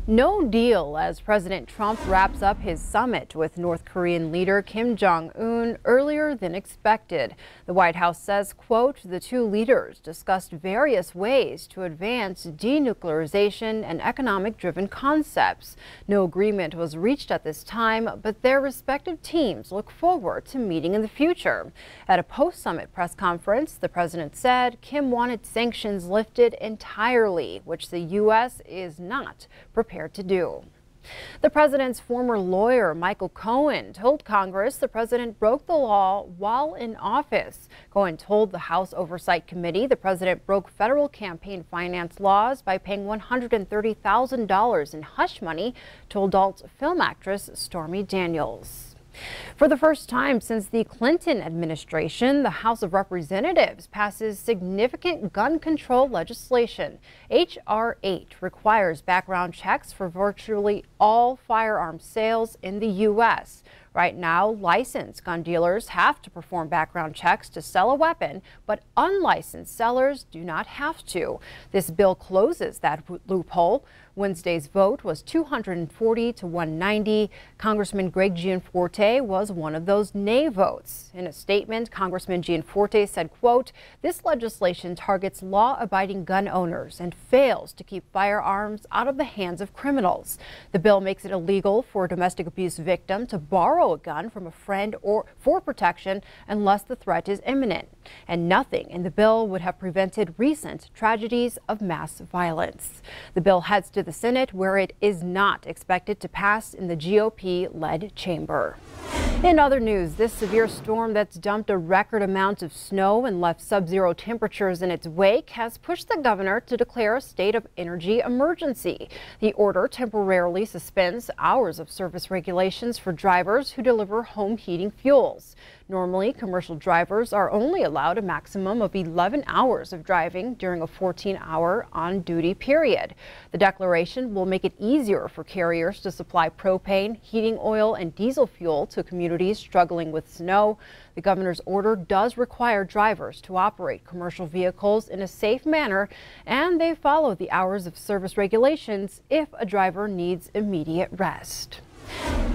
No deal as President Trump wraps up his summit with North Korean leader Kim Jong-un earlier than expected. The White House says, quote, the two leaders discussed various ways to advance denuclearization and economic-driven concepts. No agreement was reached at this time, but their respective teams look forward to meeting in the future. At a post-summit press conference, the president said Kim wanted sanctions lifted entirely, which the U.S. is not prepared to do. The president's former lawyer, Michael Cohen, told Congress the president broke the law while in office. Cohen told the House Oversight Committee the president broke federal campaign finance laws by paying $130,000 in hush money to adult film actress Stormy Daniels. For the first time since the Clinton administration, the House of Representatives passes significant gun control legislation. H.R. 8 requires background checks for virtually all firearm sales in the U.S. Right now, licensed gun dealers have to perform background checks to sell a weapon, but unlicensed sellers do not have to. This bill closes that loophole. Wednesday's vote was 240 to 190. Congressman Greg Gianforte was one of those nay votes. In a statement, Congressman Gianforte said, quote, this legislation targets law-abiding gun owners and fails to keep firearms out of the hands of criminals. The bill makes it illegal for a domestic abuse victim to borrow a gun from a friend or for protection unless the threat is imminent. And nothing in the bill would have prevented recent tragedies of mass violence. The bill heads to the Senate, where it is not expected to pass in the GOP-led chamber. In other news, this severe storm that's dumped a record amount of snow and left sub-zero temperatures in its wake has pushed the governor to declare a state of energy emergency. The order temporarily suspends hours of service regulations for drivers who deliver home heating fuels. Normally, commercial drivers are only allowed a maximum of 11 hours of driving during a 14-hour on-duty period. The declaration will make it easier for carriers to supply propane, heating oil, and diesel fuel to communities struggling with snow. The governor's order does require drivers to operate commercial vehicles in a safe manner, and they follow the hours of service regulations if a driver needs immediate rest.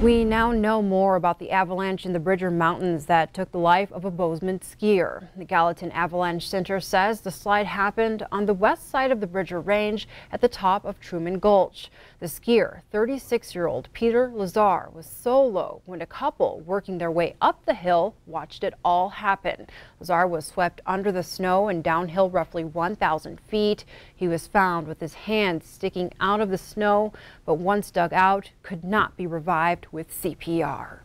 We now know more about the avalanche in the Bridger Mountains that took the life of a Bozeman skier. The Gallatin Avalanche Center says the slide happened on the west side of the Bridger Range at the top of Truman Gulch. The skier, 36-year-old Peter Lazar, was solo when a couple working their way up the hill watched it all happen. Lazar was swept under the snow and downhill roughly 1,000 feet. He was found with his hands sticking out of the snow, but once dug out, could not be revived with CPR.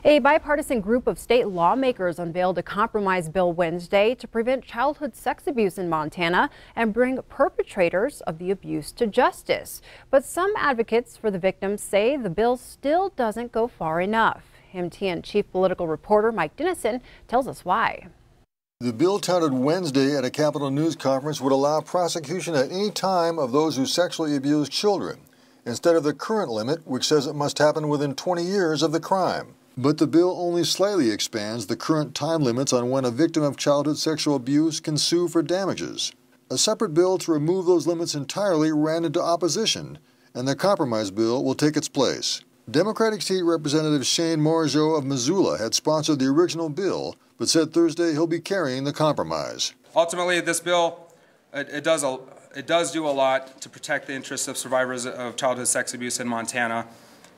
A bipartisan group of state lawmakers unveiled a compromise bill Wednesday to prevent childhood sex abuse in Montana and bring perpetrators of the abuse to justice. But some advocates for the victims say the bill still doesn't go far enough. MTM chief political reporter Mike Dennison tells us why. The bill touted Wednesday at a Capitol News conference would allow prosecution at any time of those who sexually abuse children, instead of the current limit, which says it must happen within 20 years of the crime. But the bill only slightly expands the current time limits on when a victim of childhood sexual abuse can sue for damages. A separate bill to remove those limits entirely ran into opposition, and the compromise bill will take its place. Democratic State Representative Shane Morageau of Missoula had sponsored the original bill, but said Thursday he'll be carrying the compromise. Ultimately, this bill, it does do a lot to protect the interests of survivors of childhood sex abuse in Montana.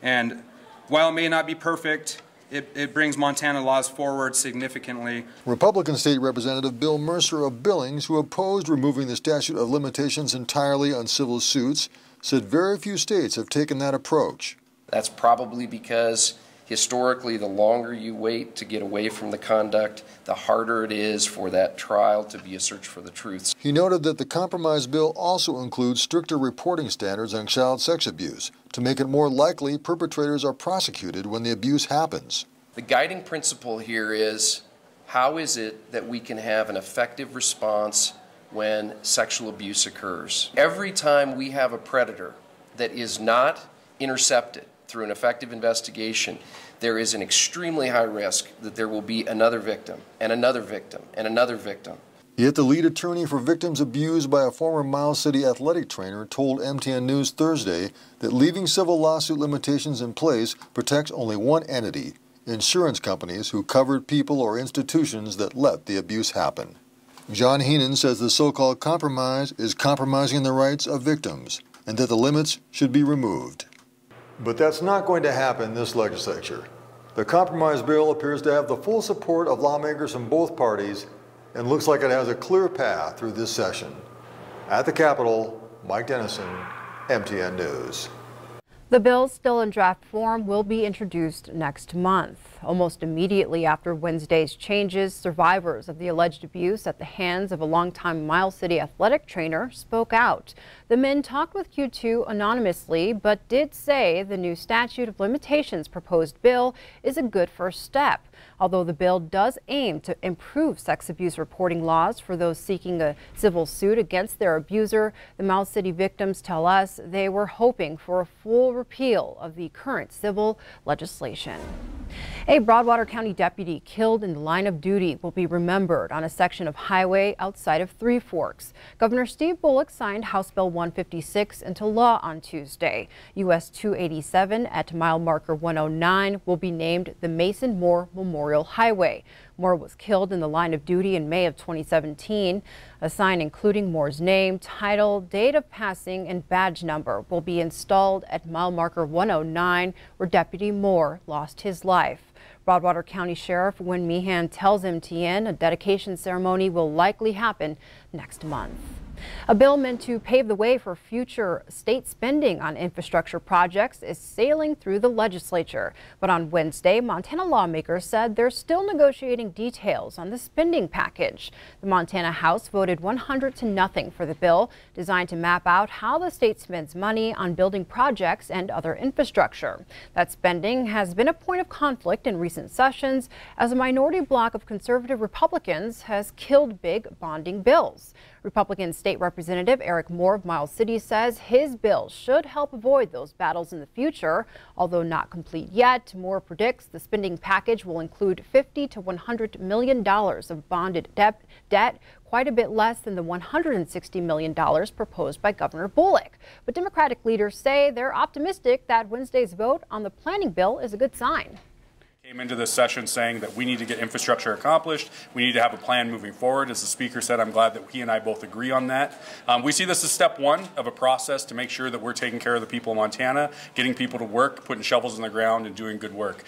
And while it may not be perfect, it brings Montana laws forward significantly. Republican State Representative Bill Mercer of Billings, who opposed removing the statute of limitations entirely on civil suits, said very few states have taken that approach. That's probably because historically, the longer you wait to get away from the conduct, the harder it is for that trial to be a search for the truth. He noted that the compromise bill also includes stricter reporting standards on child sex abuse to make it more likely perpetrators are prosecuted when the abuse happens. The guiding principle here is, how is it that we can have an effective response when sexual abuse occurs? Every time we have a predator that is not intercepted through an effective investigation, there is an extremely high risk that there will be another victim and another victim and another victim. Yet the lead attorney for victims abused by a former Miles City athletic trainer told MTN News Thursday that leaving civil lawsuit limitations in place protects only one entity: insurance companies who covered people or institutions that let the abuse happen. John Heenan says the so-called compromise is compromising the rights of victims and that the limits should be removed. But that's not going to happen in this legislature. The compromise bill appears to have the full support of lawmakers from both parties and looks like it has a clear path through this session. At the Capitol, Mike Dennison, MTN News. The bill, still in draft form, will be introduced next month. Almost immediately after Wednesday's changes, survivors of the alleged abuse at the hands of a longtime Miles City athletic trainer spoke out. The men talked with Q2 anonymously, but did say the new statute of limitations proposed bill is a good first step. Although the bill does aim to improve sex abuse reporting laws for those seeking a civil suit against their abuser, the Miles City victims tell us they were hoping for a full repeal of the current civil legislation. A Broadwater County deputy killed in the line of duty will be remembered on a section of highway outside of Three Forks. Governor Steve Bullock signed House Bill 156 into law on Tuesday. US 287 at mile marker 109 will be named the Mason Moore Memorial Highway. Moore was killed in the line of duty in May of 2017. A sign including Moore's name, title, date of passing, and badge number will be installed at mile marker 109, where Deputy Moore lost his life. Broadwater County Sheriff Wynn Meehan tells MTN a dedication ceremony will likely happen next month. A bill meant to pave the way for future state spending on infrastructure projects is sailing through the legislature. But on Wednesday, Montana lawmakers said they're still negotiating details on the spending package. The Montana House voted 100-0 for the bill, designed to map out how the state spends money on building projects and other infrastructure. That spending has been a point of conflict in recent sessions, as a minority bloc of conservative Republicans has killed big bonding bills. Republican State Representative Eric Moore of Miles City says his bill should help avoid those battles in the future. Although not complete yet, Moore predicts the spending package will include $50 to $100 million of bonded debt, quite a bit less than the $160 million proposed by Governor Bullock. But Democratic leaders say they're optimistic that Wednesday's vote on the planning bill is a good sign. Came into this session saying that we need to get infrastructure accomplished. We need to have a plan moving forward. As the speaker said, I'm glad that he and I both agree on that. We see this as step one of a process to make sure that we're taking care of the people of Montana, getting people to work, putting shovels in the ground, and doing good work.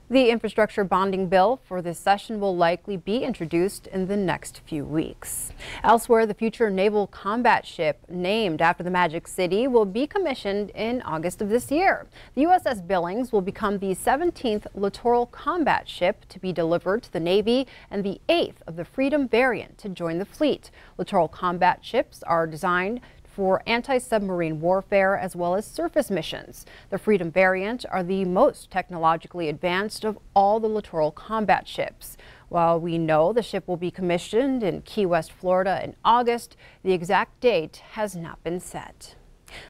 The infrastructure bonding bill for this session will likely be introduced in the next few weeks. Elsewhere, the future naval combat ship named after the Magic City will be commissioned in August of this year. The USS Billings will become the 17th littoral combat ship to be delivered to the Navy and the 8th of the Freedom variant to join the fleet. Littoral combat ships are designed for anti-submarine warfare as well as surface missions. The Freedom variant are the most technologically advanced of all the littoral combat ships. While we know the ship will be commissioned in Key West, Florida in August, the exact date has not been set.